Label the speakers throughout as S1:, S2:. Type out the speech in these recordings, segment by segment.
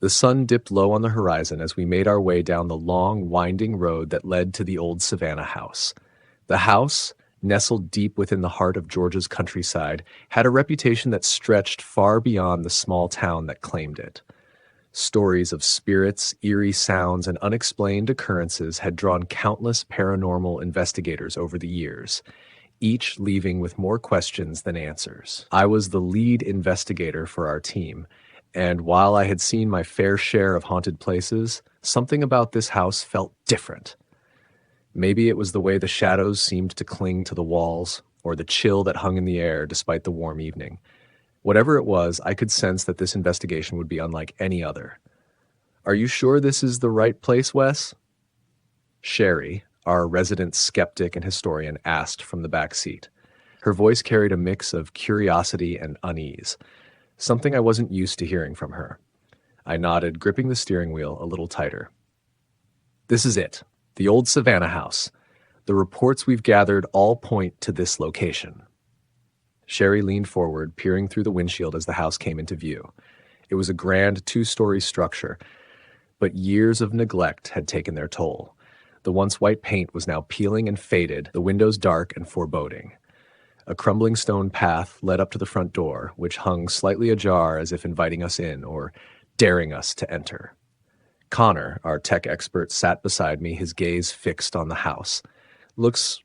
S1: The sun dipped low on the horizon as we made our way down the long, winding road that led to the old Savannah house. The house, nestled deep within the heart of Georgia's countryside, had a reputation that stretched far beyond the small town that claimed it. Stories of spirits, eerie sounds, and unexplained occurrences had drawn countless paranormal investigators over the years, each leaving with more questions than answers. I was the lead investigator for our team, and while I had seen my fair share of haunted places, something about this house felt different. Maybe it was the way the shadows seemed to cling to the walls, or the chill that hung in the air despite the warm evening. Whatever it was, I could sense that this investigation would be unlike any other. "Are you sure this is the right place, Wes?" Sherry, our resident skeptic and historian, asked from the back seat. Her voice carried a mix of curiosity and unease, something I wasn't used to hearing from her. I nodded, gripping the steering wheel a little tighter. "This is it, the old Savannah house. The reports we've gathered all point to this location." Sherry leaned forward, peering through the windshield as the house came into view. It was a grand two-story structure, but years of neglect had taken their toll. The once white paint was now peeling and faded, the windows dark and foreboding. A crumbling stone path led up to the front door, which hung slightly ajar as if inviting us in or daring us to enter. Connor, our tech expert, sat beside me, his gaze fixed on the house. Looks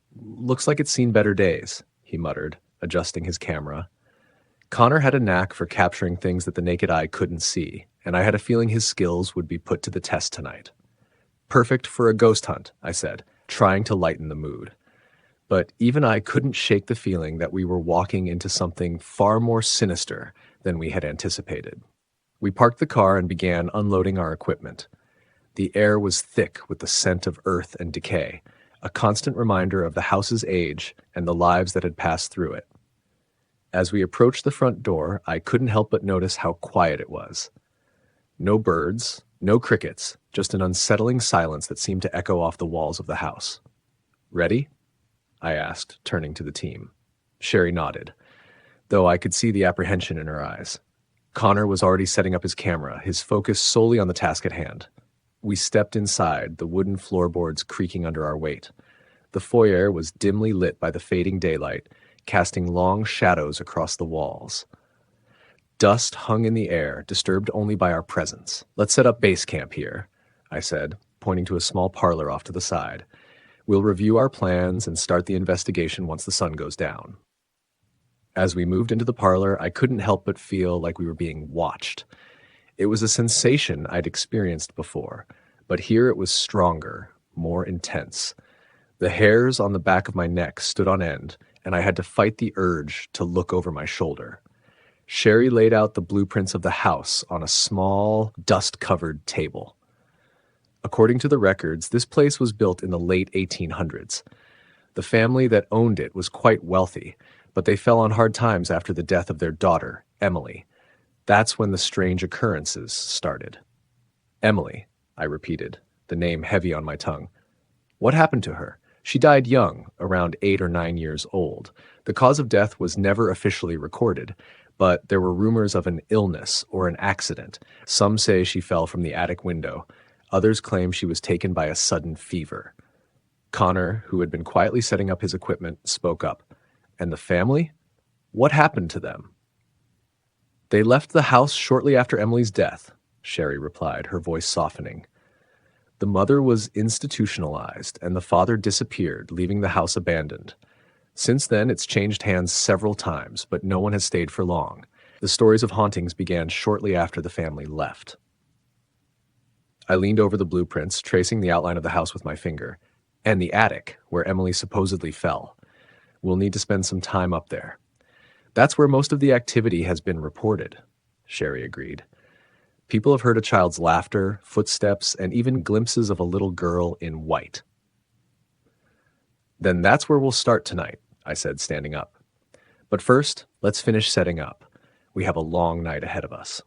S1: like it's seen better days," he muttered, adjusting his camera. Connor had a knack for capturing things that the naked eye couldn't see, and I had a feeling his skills would be put to the test tonight. "Perfect for a ghost hunt," I said, trying to lighten the mood. But even I couldn't shake the feeling that we were walking into something far more sinister than we had anticipated. We parked the car and began unloading our equipment. The air was thick with the scent of earth and decay, a constant reminder of the house's age and the lives that had passed through it. As we approached the front door, I couldn't help but notice how quiet it was. No birds, no crickets, just an unsettling silence that seemed to echo off the walls of the house. "Ready?" I asked, turning to the team. Sherry nodded, though I could see the apprehension in her eyes. Connor was already setting up his camera, his focus solely on the task at hand. We stepped inside, the wooden floorboards creaking under our weight. The foyer was dimly lit by the fading daylight, casting long shadows across the walls. Dust hung in the air, disturbed only by our presence. "Let's set up base camp here," I said, pointing to a small parlor off to the side. "We'll review our plans and start the investigation once the sun goes down." As we moved into the parlor, I couldn't help but feel like we were being watched. It was a sensation I'd experienced before, but here it was stronger, more intense. The hairs on the back of my neck stood on end, and I had to fight the urge to look over my shoulder. Sherry laid out the blueprints of the house on a small, dust-covered table. According to the records, this place was built in the late 1800s. The family that owned it was quite wealthy, but they fell on hard times after the death of their daughter, Emily. That's when the strange occurrences started. "Emily," I repeated, the name heavy on my tongue. "What happened to her?" "She died young, around 8 or 9 years old. The cause of death was never officially recorded, but there were rumors of an illness or an accident. Some say she fell from the attic window. Others claim she was taken by a sudden fever." Connor, who had been quietly setting up his equipment, spoke up. "And the family? What happened to them?" "They left the house shortly after Emily's death," Sherry replied, her voice softening. "The mother was institutionalized, and the father disappeared, leaving the house abandoned. Since then, it's changed hands several times, but no one has stayed for long. The stories of hauntings began shortly after the family left." I leaned over the blueprints, tracing the outline of the house with my finger. "And the attic, where Emily supposedly fell. We'll need to spend some time up there." "That's where most of the activity has been reported," Sherry agreed. "People have heard a child's laughter, footsteps, and even glimpses of a little girl in white." "Then that's where we'll start tonight," I said, standing up. "But first, let's finish setting up. We have a long night ahead of us."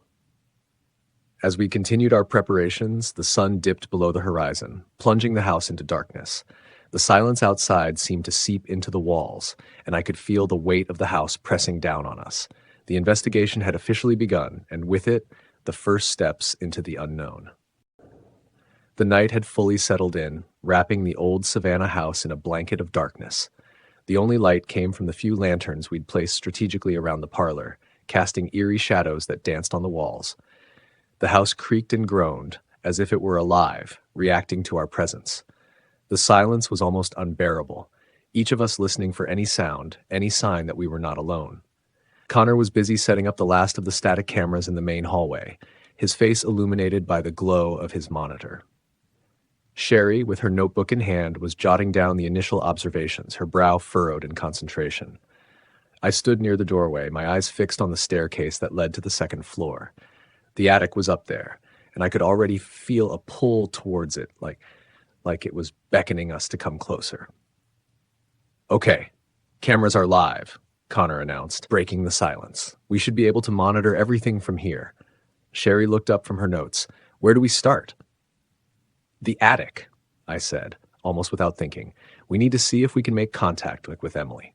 S1: As we continued our preparations, the sun dipped below the horizon, plunging the house into darkness. The silence outside seemed to seep into the walls, and I could feel the weight of the house pressing down on us. The investigation had officially begun, and with it, the first steps into the unknown. The night had fully settled in, wrapping the old Savannah house in a blanket of darkness. The only light came from the few lanterns we'd placed strategically around the parlor, casting eerie shadows that danced on the walls. The house creaked and groaned, as if it were alive, reacting to our presence. The silence was almost unbearable, each of us listening for any sound, any sign that we were not alone. Connor was busy setting up the last of the static cameras in the main hallway, his face illuminated by the glow of his monitor. Sherry, with her notebook in hand, was jotting down the initial observations, her brow furrowed in concentration. I stood near the doorway, my eyes fixed on the staircase that led to the second floor. The attic was up there, and I could already feel a pull towards it, like it was beckoning us to come closer. "Okay, cameras are live," Connor announced, breaking the silence. "We should be able to monitor everything from here." Sherry looked up from her notes. "Where do we start?" "The attic," I said, almost without thinking. "We need to see if we can make contact with Emily."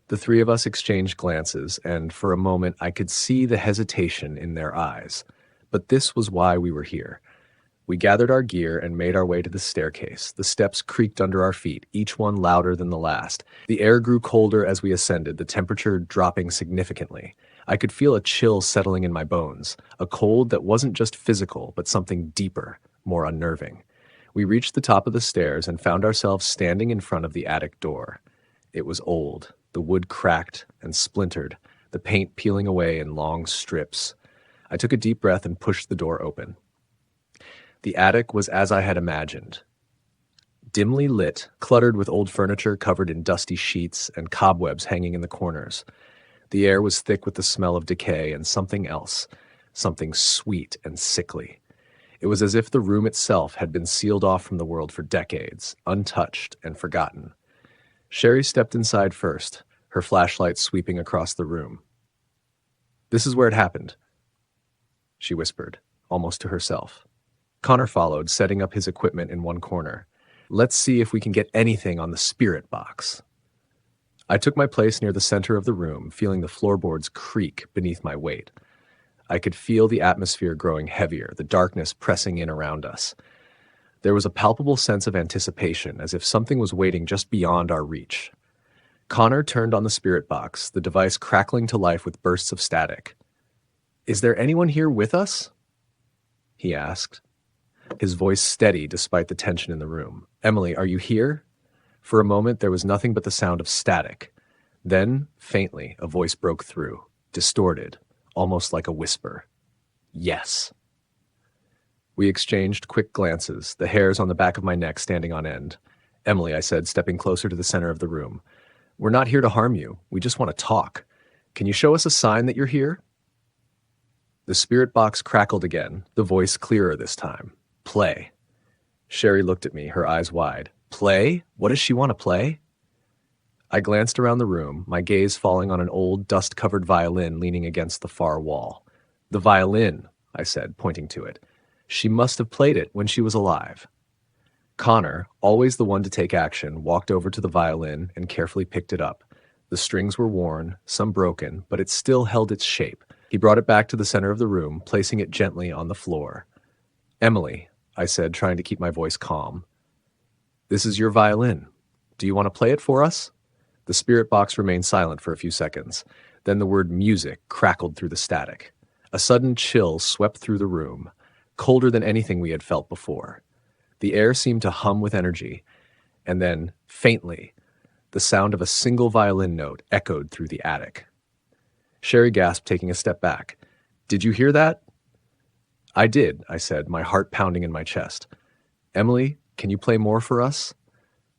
S1: The three of us exchanged glances, and for a moment I could see the hesitation in their eyes. But this was why we were here. We gathered our gear and made our way to the staircase. The steps creaked under our feet, each one louder than the last. The air grew colder as we ascended, the temperature dropping significantly. I could feel a chill settling in my bones, a cold that wasn't just physical, but something deeper, more unnerving. We reached the top of the stairs and found ourselves standing in front of the attic door. It was old, the wood cracked and splintered, the paint peeling away in long strips. I took a deep breath and pushed the door open. The attic was as I had imagined. Dimly lit, cluttered with old furniture covered in dusty sheets and cobwebs hanging in the corners. The air was thick with the smell of decay and something else, something sweet and sickly. It was as if the room itself had been sealed off from the world for decades, untouched and forgotten. Sherry stepped inside first, her flashlight sweeping across the room. "This is where it happened," she whispered, almost to herself. Connor followed, setting up his equipment in one corner. "Let's see if we can get anything on the spirit box." I took my place near the center of the room, feeling the floorboards creak beneath my weight. I could feel the atmosphere growing heavier, the darkness pressing in around us. There was a palpable sense of anticipation, as if something was waiting just beyond our reach. Connor turned on the spirit box, the device crackling to life with bursts of static. "Is there anyone here with us?" he asked, his voice steady despite the tension in the room. "Emily, are you here?" For a moment, there was nothing but the sound of static. Then, faintly, a voice broke through, distorted, almost like a whisper. "Yes." We exchanged quick glances, the hairs on the back of my neck standing on end. "Emily," I said, stepping closer to the center of the room, "we're not here to harm you. We just want to talk. Can you show us a sign that you're here?" The spirit box crackled again, the voice clearer this time. "Play." Sherry looked at me, her eyes wide. "Play? What does she want to play?" I glanced around the room, my gaze falling on an old, dust-covered violin leaning against the far wall. "The violin," I said, pointing to it. "She must have played it when she was alive." Connor, always the one to take action, walked over to the violin and carefully picked it up. The strings were worn, some broken, but it still held its shape. He brought it back to the center of the room, placing it gently on the floor. "Emily," I said, trying to keep my voice calm, "this is your violin. Do you want to play it for us?" The spirit box remained silent for a few seconds. Then the word music crackled through the static. A sudden chill swept through the room, colder than anything we had felt before. The air seemed to hum with energy, and then, faintly, the sound of a single violin note echoed through the attic. Sherry gasped, taking a step back. "Did you hear that?" "I did," I said, my heart pounding in my chest. "Emily, can you play more for us?"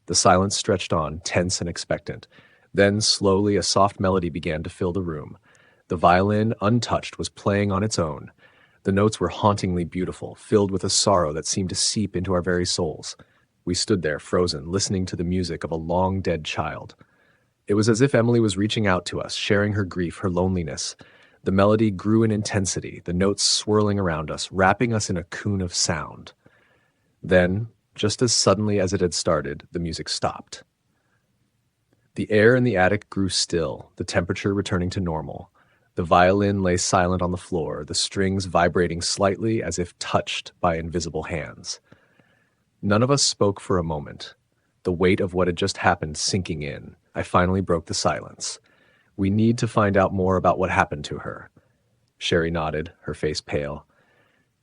S1: The silence stretched on, tense and expectant. Then, slowly, a soft melody began to fill the room. The violin, untouched, was playing on its own. The notes were hauntingly beautiful, filled with a sorrow that seemed to seep into our very souls. We stood there, frozen, listening to the music of a long-dead child. It was as if Emily was reaching out to us, sharing her grief, her loneliness. The melody grew in intensity, the notes swirling around us, wrapping us in a cocoon of sound. Then, just as suddenly as it had started, the music stopped. The air in the attic grew still, the temperature returning to normal. The violin lay silent on the floor, the strings vibrating slightly as if touched by invisible hands. None of us spoke for a moment, the weight of what had just happened sinking in. I finally broke the silence. We need to find out more about what happened to her. Sherry nodded, her face pale.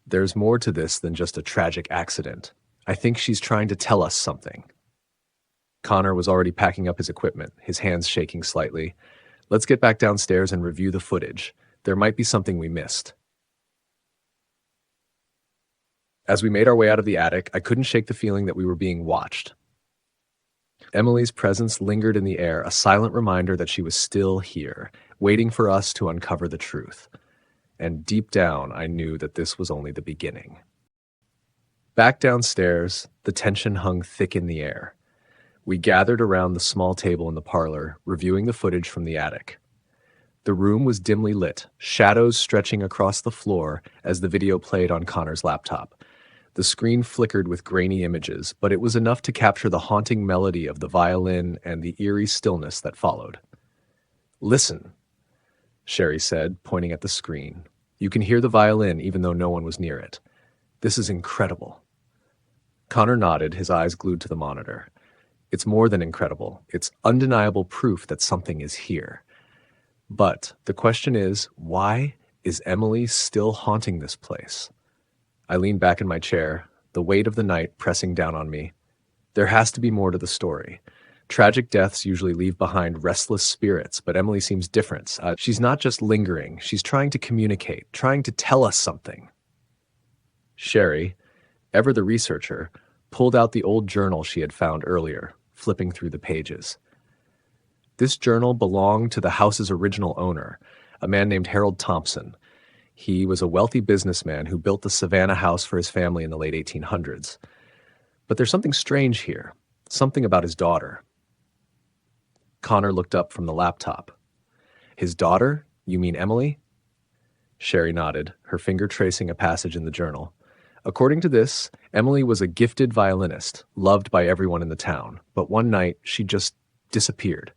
S1: There's more to this than just a tragic accident. I think she's trying to tell us something. Connor was already packing up his equipment, his hands shaking slightly. Let's get back downstairs and review the footage. There might be something we missed. As we made our way out of the attic, I couldn't shake the feeling that we were being watched. Emily's presence lingered in the air, a silent reminder that she was still here, waiting for us to uncover the truth. And deep down, I knew that this was only the beginning. Back downstairs, the tension hung thick in the air. We gathered around the small table in the parlor, reviewing the footage from the attic. The room was dimly lit, shadows stretching across the floor as the video played on Connor's laptop. The screen flickered with grainy images, but it was enough to capture the haunting melody of the violin and the eerie stillness that followed. "Listen," Sherry said, pointing at the screen. "You can hear the violin even though no one was near it. This is incredible." Connor nodded, his eyes glued to the monitor. "It's more than incredible. It's undeniable proof that something is here. But the question is, why is Emily still haunting this place?" I leaned back in my chair, the weight of the night pressing down on me. There has to be more to the story. Tragic deaths usually leave behind restless spirits, but Emily seems different. She's not just lingering, she's trying to communicate, trying to tell us something. Sherry, ever the researcher, pulled out the old journal she had found earlier, flipping through the pages. This journal belonged to the house's original owner, a man named Harold Thompson. He was a wealthy businessman who built the Savannah house for his family in the late 1800s. But there's something strange here, something about his daughter. Connor looked up from the laptop. "His daughter? You mean Emily?" Sherry nodded, her finger tracing a passage in the journal. According to this, Emily was a gifted violinist, loved by everyone in the town, but one night she just disappeared.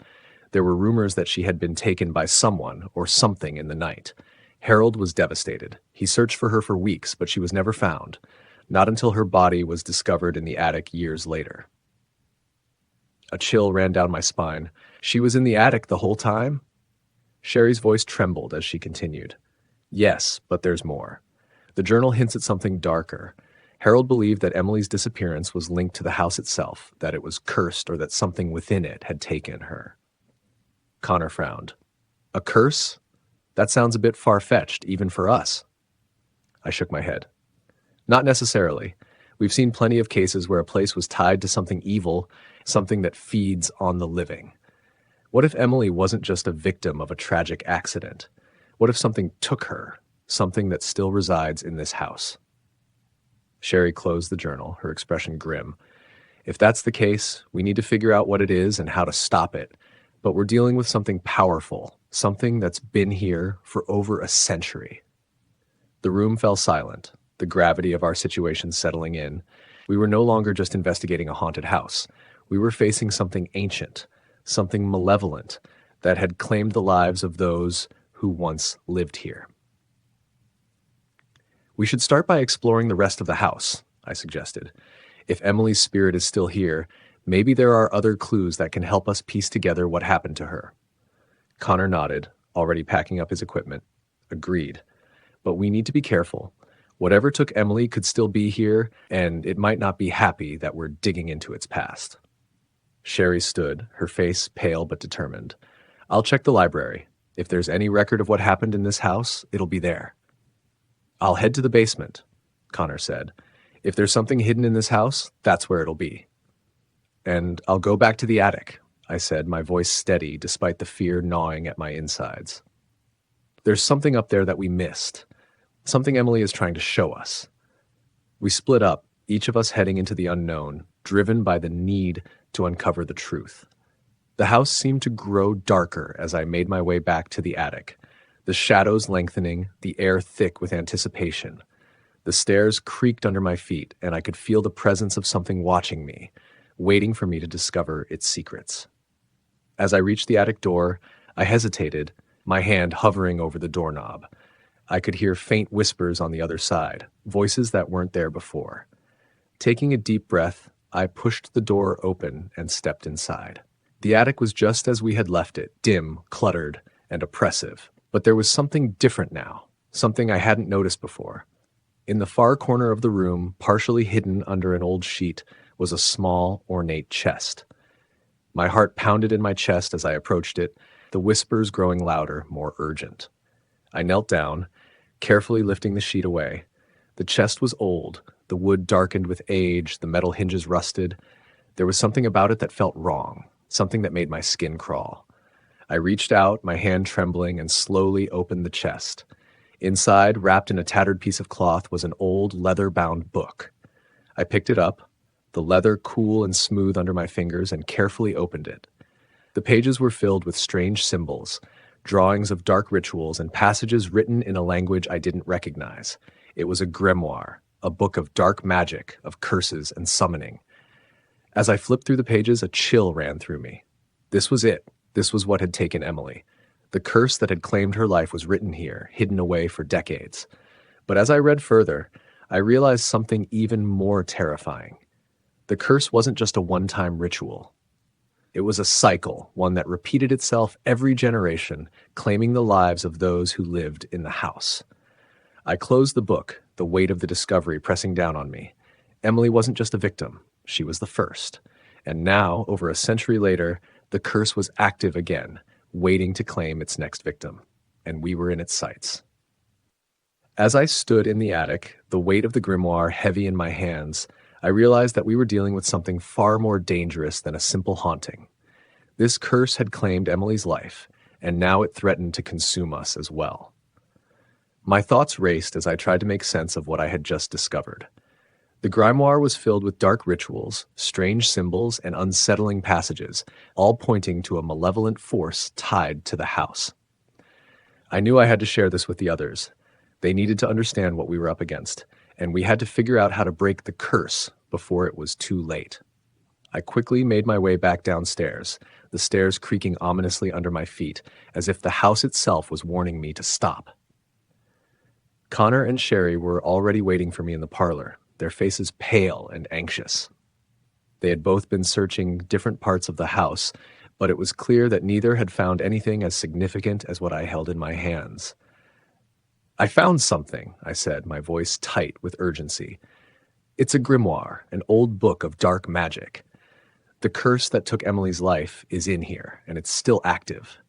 S1: There were rumors that she had been taken by someone or something in the night. Harold was devastated. He searched for her for weeks, but she was never found, not until her body was discovered in the attic years later. A chill ran down my spine. "She was in the attic the whole time?" Sherry's voice trembled as she continued. "Yes, but there's more. The journal hints at something darker. Harold believed that Emily's disappearance was linked to the house itself, that it was cursed or that something within it had taken her." Connor frowned. "A curse? That sounds a bit far-fetched, even for us." I shook my head. "Not necessarily. We've seen plenty of cases where a place was tied to something evil, something that feeds on the living. What if Emily wasn't just a victim of a tragic accident? What if something took her, something that still resides in this house?" Sherry closed the journal, her expression grim. "If that's the case, we need to figure out what it is and how to stop it. But we're dealing with something powerful, something that's been here for over a century." The room fell silent, the gravity of our situation settling in. We were no longer just investigating a haunted house. We were facing something ancient, something malevolent that had claimed the lives of those who once lived here. "We should start by exploring the rest of the house," I suggested. "If Emily's spirit is still here, maybe there are other clues that can help us piece together what happened to her." Connor nodded, already packing up his equipment. "Agreed. But we need to be careful. Whatever took Emily could still be here, and it might not be happy that we're digging into its past." Sherry stood, her face pale but determined. "I'll check the library. If there's any record of what happened in this house, it'll be there." "I'll head to the basement," Connor said. "If there's something hidden in this house, that's where it'll be." "And I'll go back to the attic," I said, my voice steady despite the fear gnawing at my insides. "There's something up there that we missed, something Emily is trying to show us." We split up, each of us heading into the unknown, driven by the need to uncover the truth. The house seemed to grow darker as I made my way back to the attic, the shadows lengthening, the air thick with anticipation. The stairs creaked under my feet, and I could feel the presence of something watching me, waiting for me to discover its secrets. As I reached the attic door, I hesitated, my hand hovering over the doorknob. I could hear faint whispers on the other side, voices that weren't there before. Taking a deep breath, I pushed the door open and stepped inside. The attic was just as we had left it, dim, cluttered, and oppressive. But there was something different now, something I hadn't noticed before. In the far corner of the room, partially hidden under an old sheet, was a small, ornate chest. My heart pounded in my chest as I approached it, the whispers growing louder, more urgent. I knelt down, carefully lifting the sheet away. The chest was old, the wood darkened with age, the metal hinges rusted. There was something about it that felt wrong, something that made my skin crawl. I reached out, my hand trembling, and slowly opened the chest. Inside, wrapped in a tattered piece of cloth, was an old leather-bound book. I picked it up, the leather cool and smooth under my fingers, and carefully opened it. The pages were filled with strange symbols, drawings of dark rituals, and passages written in a language I didn't recognize. It was a grimoire, a book of dark magic, of curses and summoning. As I flipped through the pages, a chill ran through me. This was it. This was what had taken Emily. The curse that had claimed her life was written here, hidden away for decades. But as I read further, I realized something even more terrifying. The curse wasn't just a one-time ritual. It was a cycle, one that repeated itself every generation, claiming the lives of those who lived in the house. I closed the book, the weight of the discovery pressing down on me. Emily wasn't just a victim, she was the first. And now, over a century later, the curse was active again, waiting to claim its next victim. And we were in its sights. As I stood in the attic, the weight of the grimoire heavy in my hands, I realized that we were dealing with something far more dangerous than a simple haunting. This curse had claimed Emily's life, and now it threatened to consume us as well. My thoughts raced as I tried to make sense of what I had just discovered. The grimoire was filled with dark rituals, strange symbols, and unsettling passages, all pointing to a malevolent force tied to the house. I knew I had to share this with the others. They needed to understand what we were up against, and we had to figure out how to break the curse before it was too late. I quickly made my way back downstairs, the stairs creaking ominously under my feet, as if the house itself was warning me to stop. Connor and Sherry were already waiting for me in the parlor, their faces pale and anxious. They had both been searching different parts of the house, but it was clear that neither had found anything as significant as what I held in my hands. "I found something," I said, my voice tight with urgency. "It's a grimoire, an old book of dark magic. The curse that took Emily's life is in here, and it's still active."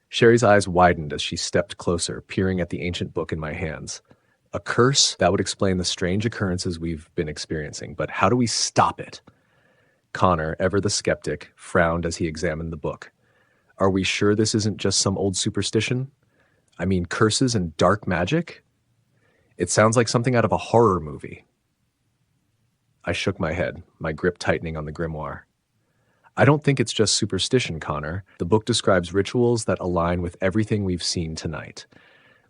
S1: Sherry's eyes widened as she stepped closer, peering at the ancient book in my hands. A curse that would explain the strange occurrences we've been experiencing, but how do we stop it? Connor, ever the skeptic, frowned as he examined the book. "Are we sure this isn't just some old superstition? I mean, curses and dark magic? It sounds like something out of a horror movie." I shook my head, my grip tightening on the grimoire. "I don't think it's just superstition, Connor. The book describes rituals that align with everything we've seen tonight.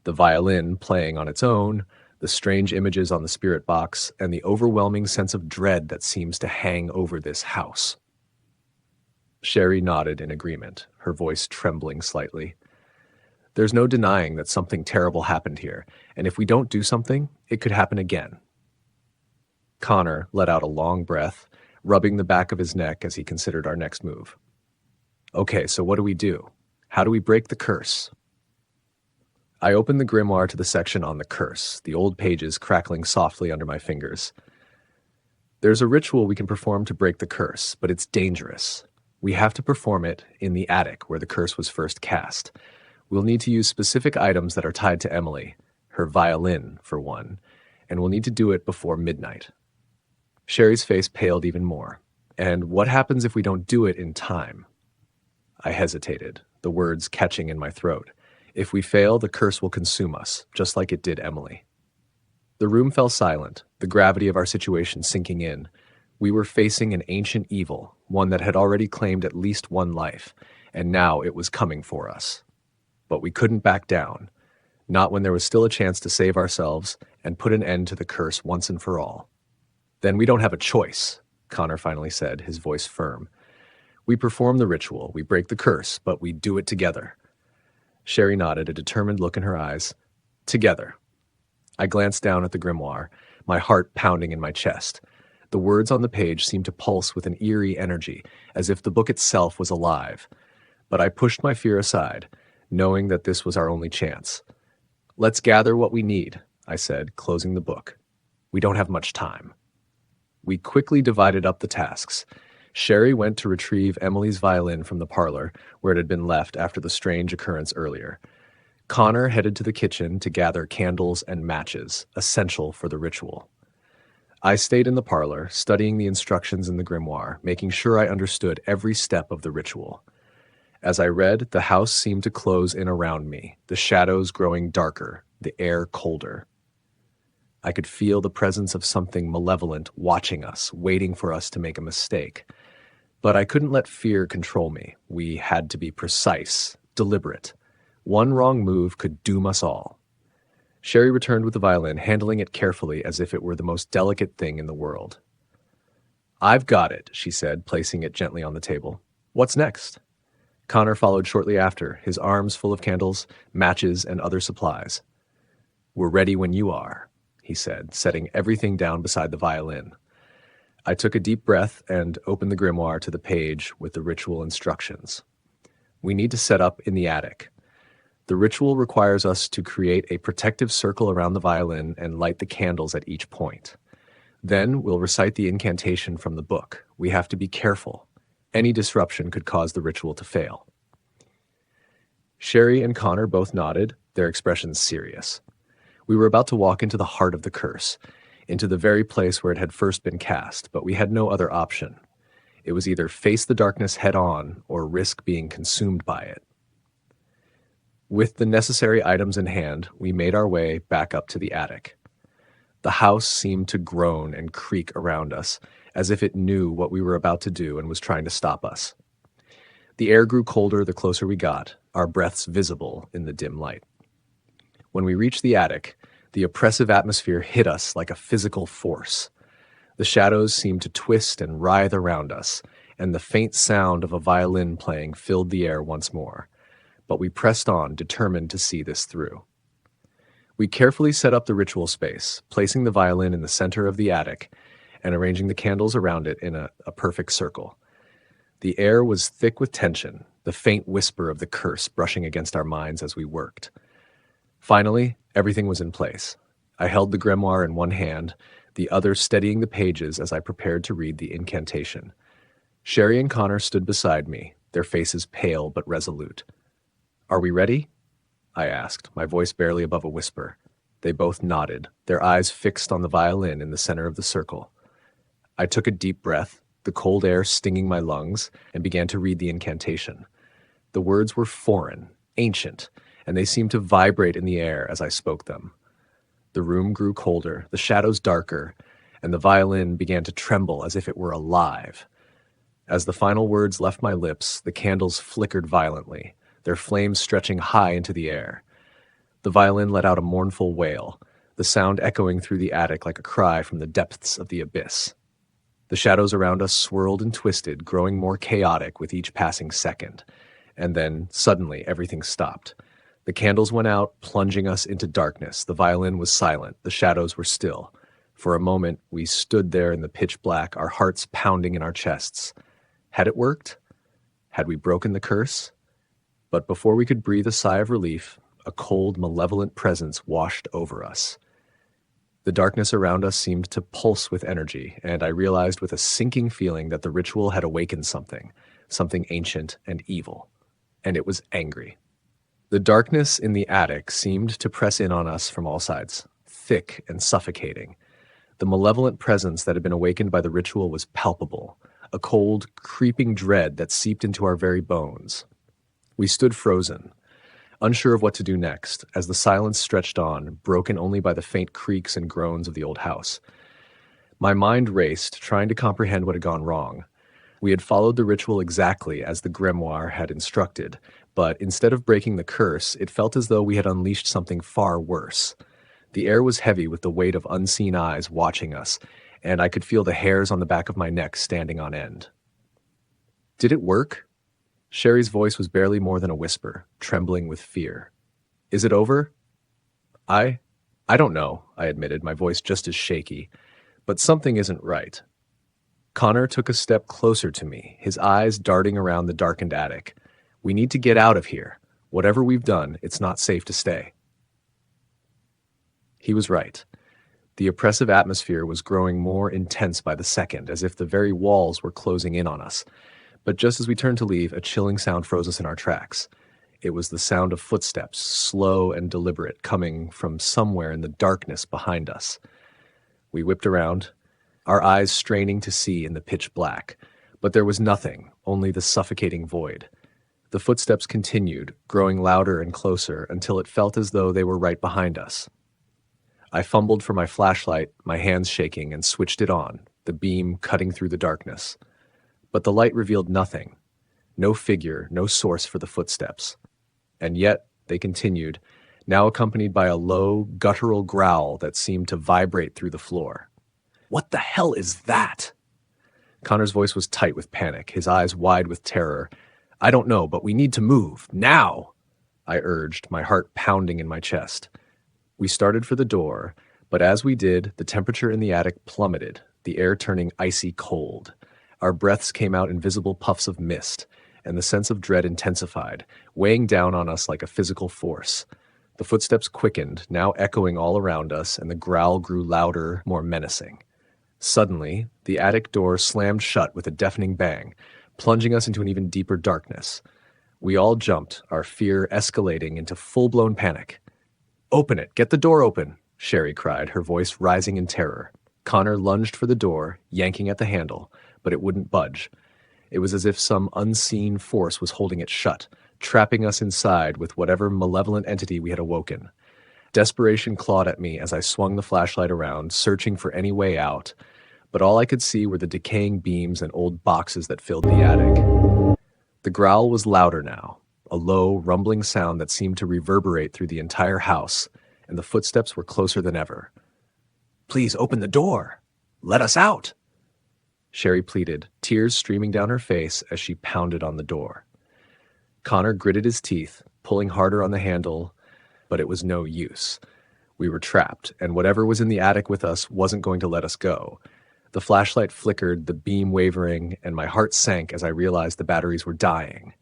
S1: The violin playing on its own, the strange images on the spirit box, and the overwhelming sense of dread that seems to hang over this house." Sherry nodded in agreement, her voice trembling slightly. "There's no denying that something terrible happened here, and if we don't do something, it could happen again." Connor let out a long breath, rubbing the back of his neck as he considered our next move. "Okay, so what do we do? How do we break the curse?" I opened the grimoire to the section on the curse, the old pages crackling softly under my fingers. "There's a ritual we can perform to break the curse, but it's dangerous. We have to perform it in the attic where the curse was first cast. We'll need to use specific items that are tied to Emily, her violin, for one, and we'll need to do it before midnight." Sherry's face paled even more. "And what happens if we don't do it in time?" I hesitated, the words catching in my throat. "If we fail, the curse will consume us, just like it did Emily." The room fell silent, the gravity of our situation sinking in. We were facing an ancient evil, one that had already claimed at least one life, and now it was coming for us. But we couldn't back down, not when there was still a chance to save ourselves and put an end to the curse once and for all. "Then we don't have a choice," Connor finally said, his voice firm. "We perform the ritual, we break the curse, but we do it together." Sherry nodded, a determined look in her eyes. Together. I glanced down at the grimoire, my heart pounding in my chest. The words on the page seemed to pulse with an eerie energy, as if the book itself was alive. But I pushed my fear aside, knowing that this was our only chance. Let's gather what we need, I said, closing the book. We don't have much time. We quickly divided up the tasks. Sherry went to retrieve Emily's violin from the parlor, where it had been left after the strange occurrence earlier. Connor headed to the kitchen to gather candles and matches, essential for the ritual. I stayed in the parlor, studying the instructions in the grimoire, making sure I understood every step of the ritual. As I read, the house seemed to close in around me, the shadows growing darker, the air colder. I could feel the presence of something malevolent watching us, waiting for us to make a mistake. But I couldn't let fear control me. We had to be precise, deliberate. One wrong move could doom us all. Sherry returned with the violin, handling it carefully as if it were the most delicate thing in the world. I've got it, she said, placing it gently on the table. What's next? Connor followed shortly after, his arms full of candles, matches, and other supplies. We're ready when you are, he said, setting everything down beside the violin. I took a deep breath and opened the grimoire to the page with the ritual instructions. We need to set up in the attic. The ritual requires us to create a protective circle around the violin and light the candles at each point. Then we'll recite the incantation from the book. We have to be careful. Any disruption could cause the ritual to fail. Sherry and Connor both nodded, their expressions serious. We were about to walk into the heart of the curse, into the very place where it had first been cast, but we had no other option. It was either face the darkness head on or risk being consumed by it. With the necessary items in hand, we made our way back up to the attic. The house seemed to groan and creak around us, as if it knew what we were about to do and was trying to stop us. The air grew colder the closer we got, our breaths visible in the dim light. When we reached the attic, the oppressive atmosphere hit us like a physical force. The shadows seemed to twist and writhe around us, and the faint sound of a violin playing filled the air once more. But we pressed on, determined to see this through. We carefully set up the ritual space, placing the violin in the center of the attic and arranging the candles around it in a perfect circle. The air was thick with tension, the faint whisper of the curse brushing against our minds as we worked. Finally, everything was in place. I held the grimoire in one hand, the other steadying the pages as I prepared to read the incantation. Sherry and Connor stood beside me, their faces pale but resolute. Are we ready? I asked, my voice barely above a whisper. They both nodded, their eyes fixed on the violin in the center of the circle. I took a deep breath, the cold air stinging my lungs, and began to read the incantation. The words were foreign, ancient, and they seemed to vibrate in the air as I spoke them. The room grew colder, the shadows darker, and the violin began to tremble as if it were alive. As the final words left my lips, the candles flickered violently, their flames stretching high into the air. The violin let out a mournful wail, the sound echoing through the attic like a cry from the depths of the abyss. The shadows around us swirled and twisted, growing more chaotic with each passing second. And then, suddenly, everything stopped. The candles went out, plunging us into darkness. The violin was silent. The shadows were still. For a moment, we stood there in the pitch black, our hearts pounding in our chests. Had it worked? Had we broken the curse? But before we could breathe a sigh of relief, a cold, malevolent presence washed over us. The darkness around us seemed to pulse with energy, and I realized with a sinking feeling that the ritual had awakened something ancient and evil. And it was angry. The darkness in the attic seemed to press in on us from all sides, thick and suffocating. The malevolent presence that had been awakened by the ritual was palpable, a cold, creeping dread that seeped into our very bones. We stood frozen, unsure of what to do next, as the silence stretched on, broken only by the faint creaks and groans of the old house. My mind raced, trying to comprehend what had gone wrong. We had followed the ritual exactly as the grimoire had instructed, but instead of breaking the curse, it felt as though we had unleashed something far worse. The air was heavy with the weight of unseen eyes watching us, and I could feel the hairs on the back of my neck standing on end. Did it work? Sherry's voice was barely more than a whisper, trembling with fear. Is it over? I... I don't know, I admitted, my voice just as shaky. But something isn't right. Connor took a step closer to me, his eyes darting around the darkened attic. We need to get out of here. Whatever we've done, it's not safe to stay. He was right. The oppressive atmosphere was growing more intense by the second, as if the very walls were closing in on us. But just as we turned to leave, a chilling sound froze us in our tracks. It was the sound of footsteps, slow and deliberate, coming from somewhere in the darkness behind us. We whipped around, our eyes straining to see in the pitch black. But there was nothing, only the suffocating void. The footsteps continued, growing louder and closer, until it felt as though they were right behind us. I fumbled for my flashlight, my hands shaking, and switched it on, the beam cutting through the darkness. But the light revealed nothing. No figure, no source for the footsteps. And yet, they continued, now accompanied by a low, guttural growl that seemed to vibrate through the floor. What the hell is that? Connor's voice was tight with panic, his eyes wide with terror. I don't know, but we need to move, now, I urged, my heart pounding in my chest. We started for the door, but as we did, the temperature in the attic plummeted, the air turning icy cold. Our breaths came out in visible puffs of mist, and the sense of dread intensified, weighing down on us like a physical force. The footsteps quickened, now echoing all around us, and the growl grew louder, more menacing. Suddenly, the attic door slammed shut with a deafening bang, plunging us into an even deeper darkness. We all jumped, our fear escalating into full-blown panic. Open it! Get the door open! Sherry cried, her voice rising in terror. Connor lunged for the door, yanking at the handle, but it wouldn't budge. It was as if some unseen force was holding it shut, trapping us inside with whatever malevolent entity we had awoken. Desperation clawed at me as I swung the flashlight around, searching for any way out, but all I could see were the decaying beams and old boxes that filled the attic. The growl was louder now, a low, rumbling sound that seemed to reverberate through the entire house, and the footsteps were closer than ever. Please open the door! Let us out! Sherry pleaded, tears streaming down her face as she pounded on the door. Connor gritted his teeth, pulling harder on the handle, but it was no use. We were trapped, and whatever was in the attic with us wasn't going to let us go. The flashlight flickered, the beam wavering, and my heart sank as I realized the batteries were dying.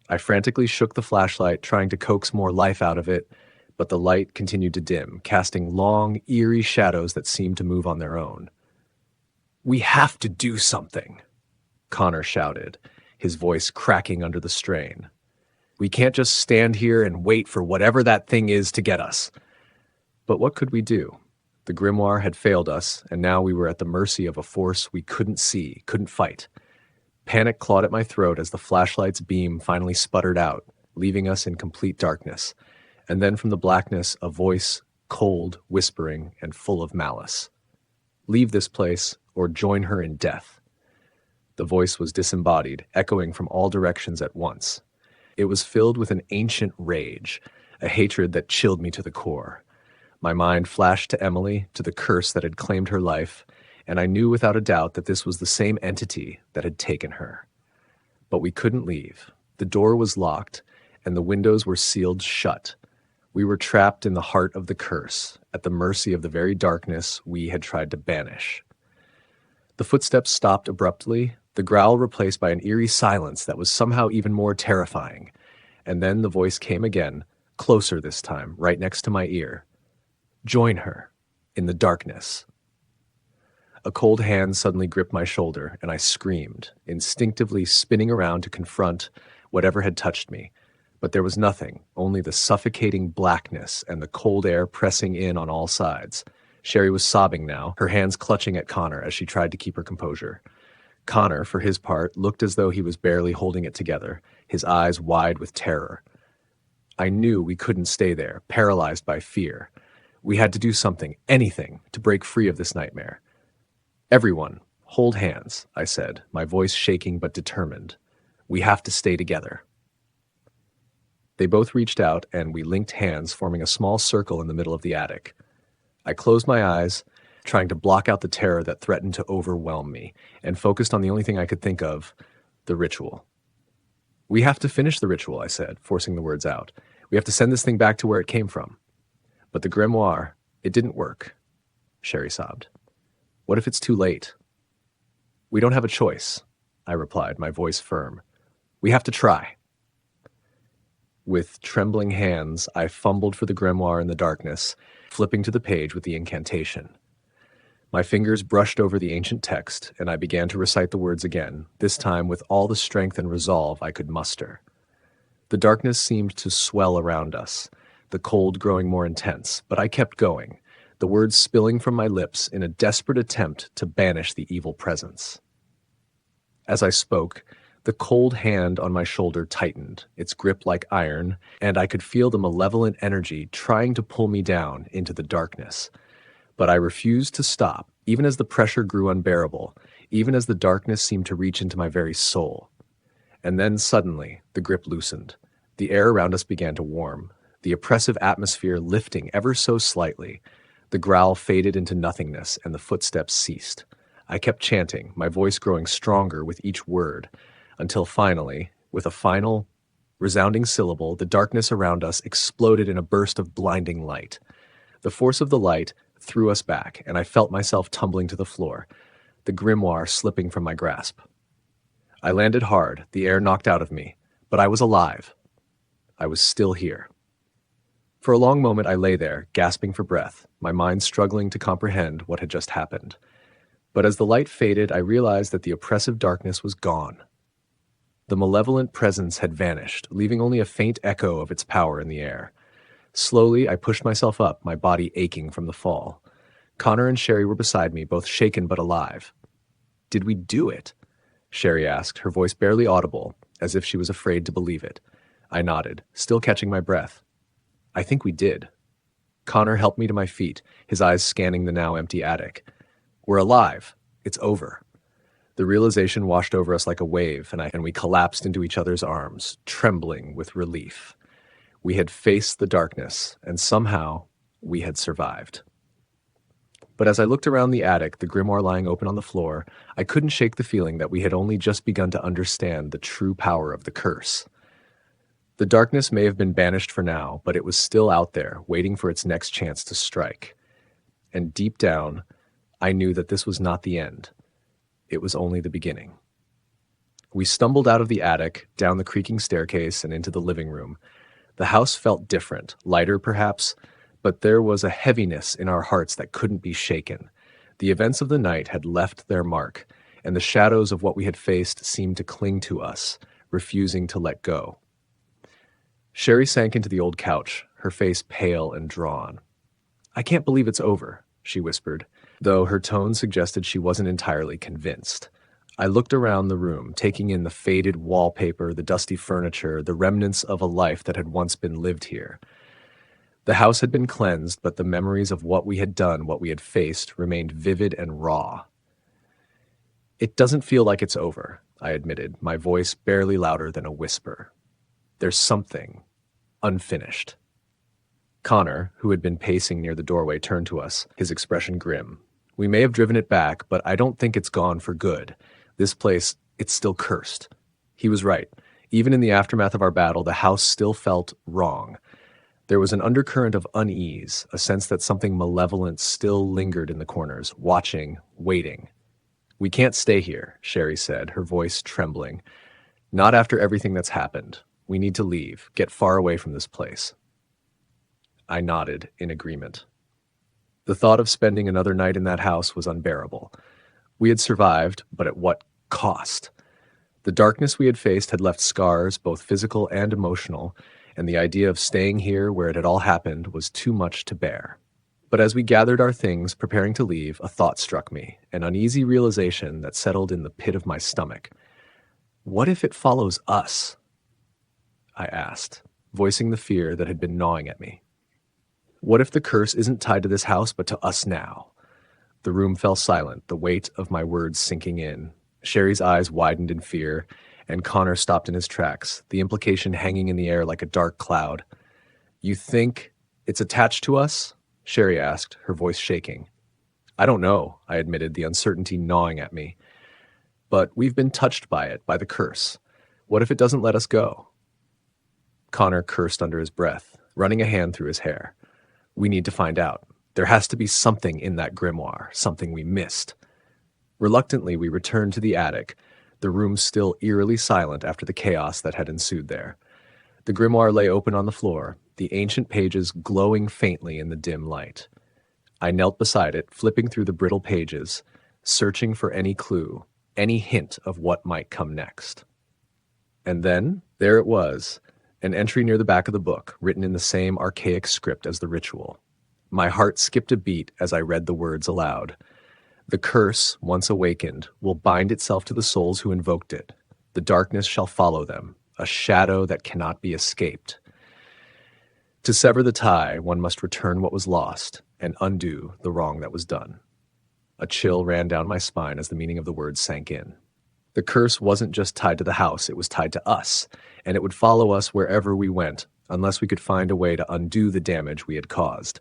S1: I frantically shook the flashlight, trying to coax more life out of it, but the light continued to dim, casting long, eerie shadows that seemed to move on their own. We have to do something, Connor shouted, his voice cracking under the strain. We can't just stand here and wait for whatever that thing is to get us. But what could we do? The grimoire had failed us, and now we were at the mercy of a force we couldn't see, couldn't fight. Panic clawed at my throat as the flashlight's beam finally sputtered out, leaving us in complete darkness. And then from the blackness, a voice, cold, whispering, and full of malice. Leave this place, or join her in death. The voice was disembodied, echoing from all directions at once. It was filled with an ancient rage, a hatred that chilled me to the core. My mind flashed to Emily, to the curse that had claimed her life, and I knew without a doubt that this was the same entity that had taken her. But we couldn't leave. The door was locked, and the windows were sealed shut. We were trapped in the heart of the curse, at the mercy of the very darkness we had tried to banish. The footsteps stopped abruptly, the growl replaced by an eerie silence that was somehow even more terrifying. And then the voice came again, closer this time, right next to my ear. Join her, in the darkness. A cold hand suddenly gripped my shoulder, and I screamed, instinctively spinning around to confront whatever had touched me. But there was nothing, only the suffocating blackness and the cold air pressing in on all sides. Sherry was sobbing now, her hands clutching at Connor as she tried to keep her composure. Connor, for his part, looked as though he was barely holding it together, his eyes wide with terror. I knew we couldn't stay there, paralyzed by fear. We had to do something, anything, to break free of this nightmare. Everyone, hold hands, I said, my voice shaking but determined. We have to stay together. They both reached out, and we linked hands, forming a small circle in the middle of the attic. I closed my eyes, trying to block out the terror that threatened to overwhelm me, and focused on the only thing I could think of, the ritual. We have to finish the ritual, I said, forcing the words out. We have to send this thing back to where it came from. But the grimoire, it didn't work, Sherry sobbed. What if it's too late? We don't have a choice, I replied, my voice firm. We have to try. With trembling hands, I fumbled for the grimoire in the darkness, flipping to the page with the incantation. My fingers brushed over the ancient text, and I began to recite the words again, this time with all the strength and resolve I could muster. The darkness seemed to swell around us, the cold growing more intense, but I kept going, the words spilling from my lips in a desperate attempt to banish the evil presence. As I spoke, the cold hand on my shoulder tightened, its grip like iron, and I could feel the malevolent energy trying to pull me down into the darkness. But I refused to stop, even as the pressure grew unbearable, even as the darkness seemed to reach into my very soul. And then suddenly, the grip loosened. The air around us began to warm, the oppressive atmosphere lifting ever so slightly. The growl faded into nothingness, and the footsteps ceased. I kept chanting, my voice growing stronger with each word, until finally, with a final, resounding syllable, the darkness around us exploded in a burst of blinding light. The force of the light threw us back, and I felt myself tumbling to the floor, the grimoire slipping from my grasp. I landed hard, the air knocked out of me, but I was alive. I was still here. For a long moment I lay there, gasping for breath, my mind struggling to comprehend what had just happened. But as the light faded, I realized that the oppressive darkness was gone. The malevolent presence had vanished, leaving only a faint echo of its power in the air. Slowly, I pushed myself up, my body aching from the fall. Connor and Sherry were beside me, both shaken but alive. "Did we do it?" Sherry asked, her voice barely audible, as if she was afraid to believe it. I nodded, still catching my breath. "I think we did." Connor helped me to my feet, his eyes scanning the now empty attic. "We're alive. It's over." The realization washed over us like a wave, and we collapsed into each other's arms, trembling with relief. We had faced the darkness, and somehow we had survived. But as I looked around the attic, the grimoire lying open on the floor, I couldn't shake the feeling that we had only just begun to understand the true power of the curse. The darkness may have been banished for now, but it was still out there, waiting for its next chance to strike. And deep down, I knew that this was not the end. It was only the beginning. We stumbled out of the attic, down the creaking staircase, and into the living room. The house felt different, lighter perhaps, but there was a heaviness in our hearts that couldn't be shaken. The events of the night had left their mark, and the shadows of what we had faced seemed to cling to us, refusing to let go. Sherry sank into the old couch, her face pale and drawn. "I can't believe it's over," she whispered, though her tone suggested she wasn't entirely convinced. I looked around the room, taking in the faded wallpaper, the dusty furniture, the remnants of a life that had once been lived here. The house had been cleansed, but the memories of what we had done, what we had faced, remained vivid and raw. "It doesn't feel like it's over," I admitted, my voice barely louder than a whisper. "There's something unfinished." Connor, who had been pacing near the doorway, turned to us, his expression grim. "We may have driven it back, but I don't think it's gone for good. This place, it's still cursed." He was right. Even in the aftermath of our battle, the house still felt wrong. There was an undercurrent of unease, a sense that something malevolent still lingered in the corners, watching, waiting. "We can't stay here," Sherry said, her voice trembling. "Not after everything that's happened. We need to leave, get far away from this place." I nodded in agreement. The thought of spending another night in that house was unbearable. We had survived, but at what cost? The darkness we had faced had left scars, both physical and emotional, and the idea of staying here where it had all happened was too much to bear. But as we gathered our things, preparing to leave, a thought struck me, an uneasy realization that settled in the pit of my stomach. "What if it follows us?" I asked, voicing the fear that had been gnawing at me. "What if the curse isn't tied to this house, but to us now?" The room fell silent, the weight of my words sinking in. Sherry's eyes widened in fear, and Connor stopped in his tracks, the implication hanging in the air like a dark cloud. "You think it's attached to us?" Sherry asked, her voice shaking. "I don't know," I admitted, the uncertainty gnawing at me. "But we've been touched by it, by the curse. What if it doesn't let us go? Connor cursed under his breath, running a hand through his hair. We need to find out. There has to be something in that grimoire, something we missed. Reluctantly, we returned to the attic, the room still eerily silent after the chaos that had ensued there. The grimoire lay open on the floor, the ancient pages glowing faintly in the dim light. I knelt beside it, flipping through the brittle pages, searching for any clue, any hint of what might come next. And then, there it was, an entry near the back of the book, written in the same archaic script as the ritual. My heart skipped a beat as I read the words aloud. The curse, once awakened, will bind itself to the souls who invoked it. The darkness shall follow them, a shadow that cannot be escaped. To sever the tie, one must return what was lost and undo the wrong that was done. A chill ran down my spine as the meaning of the words sank in. The curse wasn't just tied to the house, it was tied to us, and it would follow us wherever we went, unless we could find a way to undo the damage we had caused.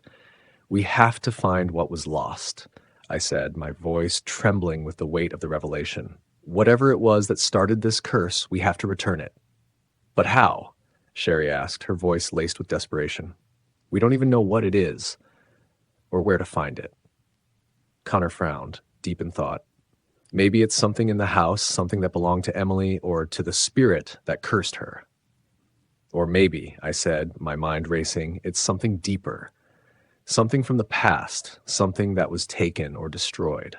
S1: We have to find what was lost, I said, my voice trembling with the weight of the revelation. Whatever it was that started this curse, we have to return it. But how? Sherry asked, her voice laced with desperation. We don't even know what it is, or where to find it. Connor frowned, deep in thought. Maybe it's something in the house, something that belonged to Emily, or to the spirit that cursed her. Or maybe, I said, my mind racing, it's something deeper. Something from the past, something that was taken or destroyed.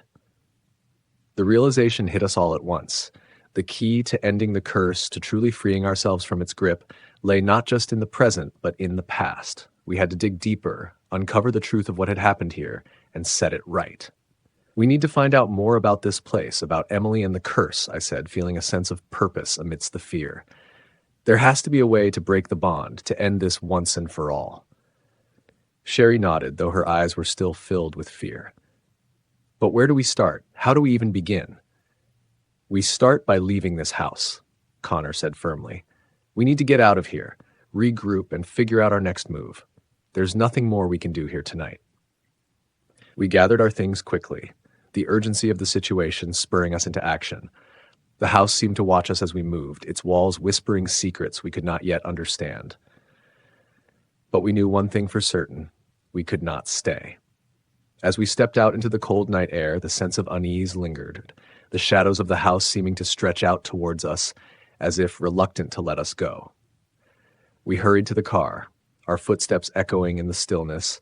S1: The realization hit us all at once. The key to ending the curse, to truly freeing ourselves from its grip, lay not just in the present, but in the past. We had to dig deeper, uncover the truth of what had happened here, and set it right. We need to find out more about this place, about Emily and the curse, I said, feeling a sense of purpose amidst the fear. There has to be a way to break the bond, to end this once and for all. Sherry nodded, though her eyes were still filled with fear. But where do we start? How do we even begin? We start by leaving this house, Connor said firmly. We need to get out of here, regroup, and figure out our next move. There's nothing more we can do here tonight. We gathered our things quickly, the urgency of the situation spurring us into action. The house seemed to watch us as we moved, its walls whispering secrets we could not yet understand. But we knew one thing for certain. We could not stay. As we stepped out into the cold night air, the sense of unease lingered, the shadows of the house seeming to stretch out towards us, as if reluctant to let us go. We hurried to the car, our footsteps echoing in the stillness,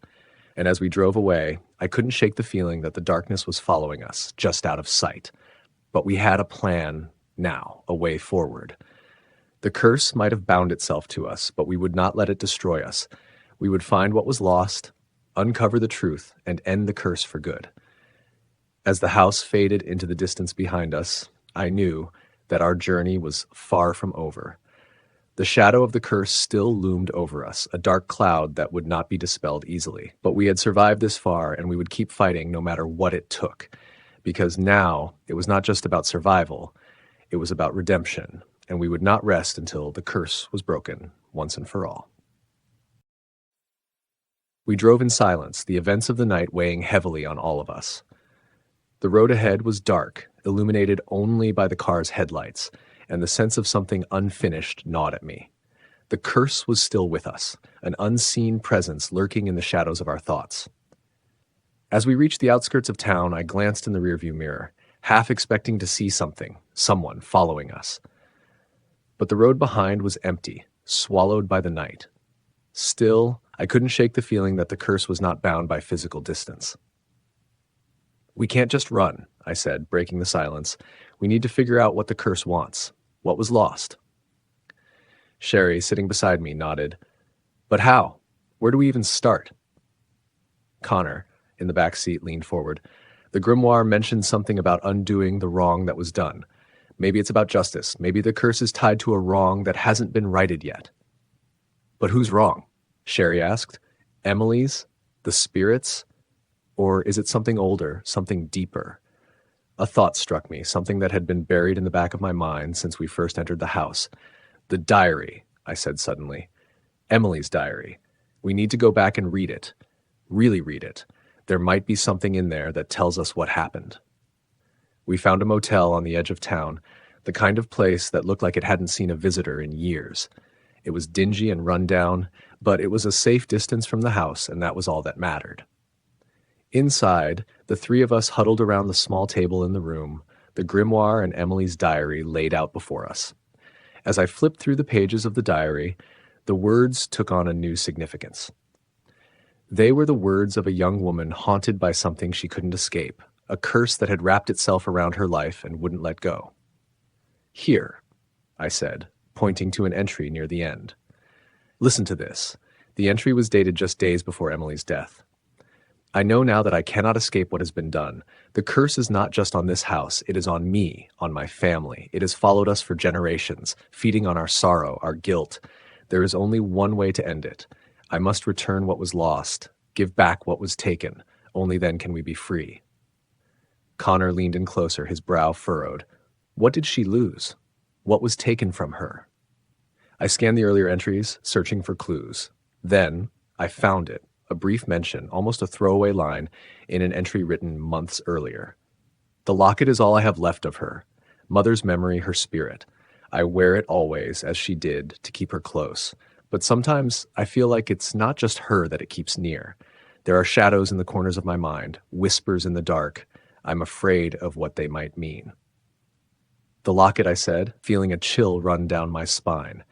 S1: and as we drove away, I couldn't shake the feeling that the darkness was following us, just out of sight. But we had a plan now, a way forward. The curse might have bound itself to us, but we would not let it destroy us. We would find what was lost, uncover the truth, and end the curse for good. As the house faded into the distance behind us, I knew that our journey was far from over. The shadow of the curse still loomed over us, a dark cloud that would not be dispelled easily. But we had survived this far, and we would keep fighting no matter what it took. Because now, it was not just about survival, it was about redemption, and we would not rest until the curse was broken, once and for all. We drove in silence, the events of the night weighing heavily on all of us. The road ahead was dark, illuminated only by the car's headlights, and the sense of something unfinished gnawed at me. The curse was still with us, an unseen presence lurking in the shadows of our thoughts. As we reached the outskirts of town, I glanced in the rearview mirror, half expecting to see something, someone following us. But the road behind was empty, swallowed by the night. Still, I couldn't shake the feeling that the curse was not bound by physical distance. We can't just run, I said, breaking the silence. We need to figure out what the curse wants, what was lost. Sherry, sitting beside me, nodded. But how? Where do we even start? Connor, in the back seat, leaned forward. The grimoire mentioned something about undoing the wrong that was done. Maybe it's about justice. Maybe the curse is tied to a wrong that hasn't been righted yet. But who's wrong? Sherry asked. Emily's? The spirits? Or is it something older, something deeper? A thought struck me, something that had been buried in the back of my mind since we first entered the house. The diary, I said suddenly. Emily's diary. We need to go back and read it. Really read it. There might be something in there that tells us what happened. We found a motel on the edge of town. the kind of place that looked like it hadn't seen a visitor in years. It was dingy and run down, but it was a safe distance from the house, and that was all that mattered. Inside, the three of us huddled around the small table in the room, the grimoire and Emily's diary laid out before us. As I flipped through the pages of the diary, the words took on a new significance. They were the words of a young woman haunted by something she couldn't escape, a curse that had wrapped itself around her life and wouldn't let go. "Here," I said, pointing to an entry near the end. "Listen to this." The entry was dated just days before Emily's death. "I know now that I cannot escape what has been done. The curse is not just on this house, it is on me, on my family. It has followed us for generations, feeding on our sorrow, our guilt. There is only one way to end it. I must return what was lost, give back what was taken. Only then can we be free." Connor leaned in closer, his brow furrowed. What did she lose? What was taken from her? I scanned the earlier entries, searching for clues. Then I found it, a brief mention, almost a throwaway line, in an entry written months earlier. "The locket is all I have left of her. Mother's memory, her spirit. I wear it always, as she did, to keep her close. But sometimes I feel like it's not just her that it keeps near. There are shadows in the corners of my mind, whispers in the dark. I'm afraid of what they might mean." "The locket," I said, feeling a chill run down my spine.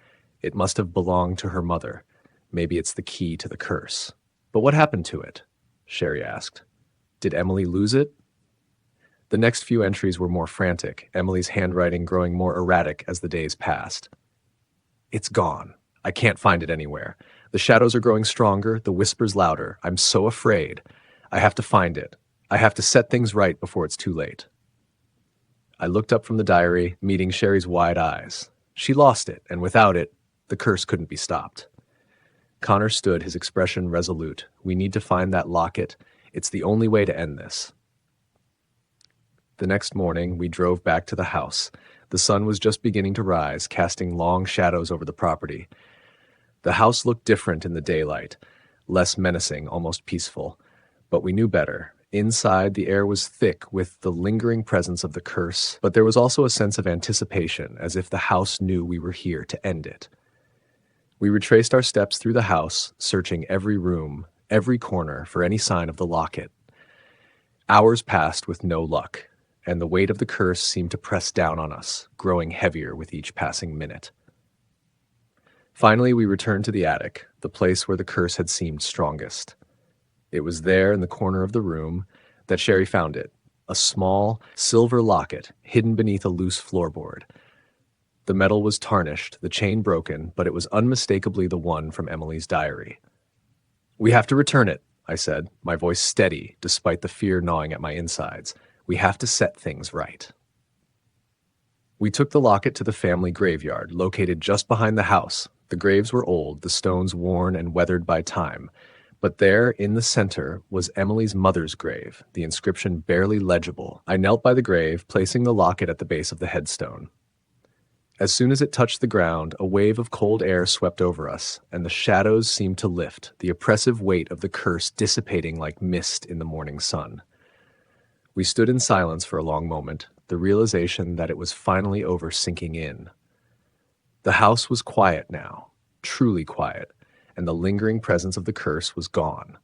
S1: It must have belonged to her mother. Maybe it's the key to the curse. "But what happened to it?" Sherry asked. "Did Emily lose it?" The next few entries were more frantic, Emily's handwriting growing more erratic as the days passed. "It's gone. I can't find it anywhere. The shadows are growing stronger, the whispers louder. I'm so afraid. I have to find it. I have to set things right before it's too late." I looked up from the diary, meeting Sherry's wide eyes. She lost it, and without it, the curse couldn't be stopped. Connor stood, his expression resolute. "We need to find that locket. It's the only way to end this." The next morning, we drove back to the house. The sun was just beginning to rise, casting long shadows over the property. The house looked different in the daylight, less menacing, almost peaceful. But we knew better. Inside, the air was thick with the lingering presence of the curse, but there was also a sense of anticipation, as if the house knew we were here to end it. We retraced our steps through the house, searching every room, every corner for any sign of the locket. Hours passed with no luck, and the weight of the curse seemed to press down on us, growing heavier with each passing minute. Finally, we returned to the attic, the place where the curse had seemed strongest. It was there in the corner of the room that Sherry found it, a small, silver locket hidden beneath a loose floorboard. The metal was tarnished, the chain broken, but it was unmistakably the one from Emily's diary. "We have to return it," I said, my voice steady despite the fear gnawing at my insides. "We have to set things right." We took the locket to the family graveyard, located just behind the house. The graves were old, the stones worn and weathered by time. But there, in the center, was Emily's mother's grave, the inscription barely legible. I knelt by the grave, placing the locket at the base of the headstone. As soon as it touched the ground, a wave of cold air swept over us, and the shadows seemed to lift, the oppressive weight of the curse dissipating like mist in the morning sun. We stood in silence for a long moment, the realization that it was finally over sinking in. The house was quiet now, truly quiet, and the lingering presence of the curse was gone.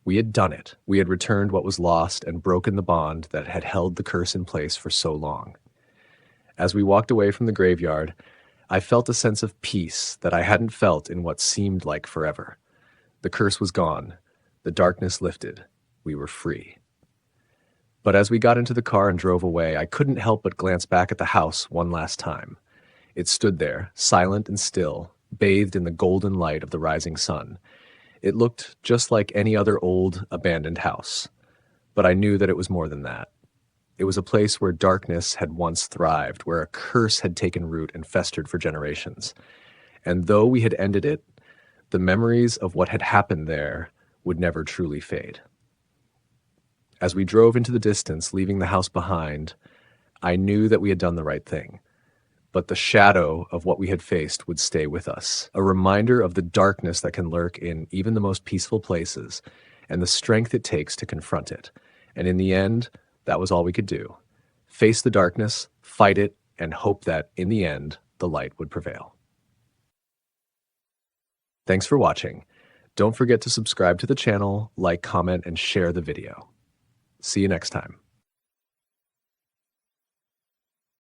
S1: We had done it. We had returned what was lost and broken the bond that had held the curse in place for so long. As we walked away from the graveyard, I felt a sense of peace that I hadn't felt in what seemed like forever. The curse was gone. The darkness lifted. We were free. But as we got into the car and drove away, I couldn't help but glance back at the house one last time. It stood there, silent and still, bathed in the golden light of the rising sun. It looked just like any other old, abandoned house. But I knew that it was more than that. It was a place where darkness had once thrived, where a curse had taken root and festered for generations. And though we had ended it, the memories of what had happened there would never truly fade. As we drove into the distance, leaving the house behind, I knew that we had done the right thing. But the shadow of what we had faced would stay with us, a reminder of the darkness that can lurk in even the most peaceful places, and the strength it takes to confront it. And in the end, that was all we could do. Face the darkness, fight it, and hope that, in the end, the light would prevail. Thanks for watching. Don't forget to subscribe to the channel, like, comment, and share the video. See you next time.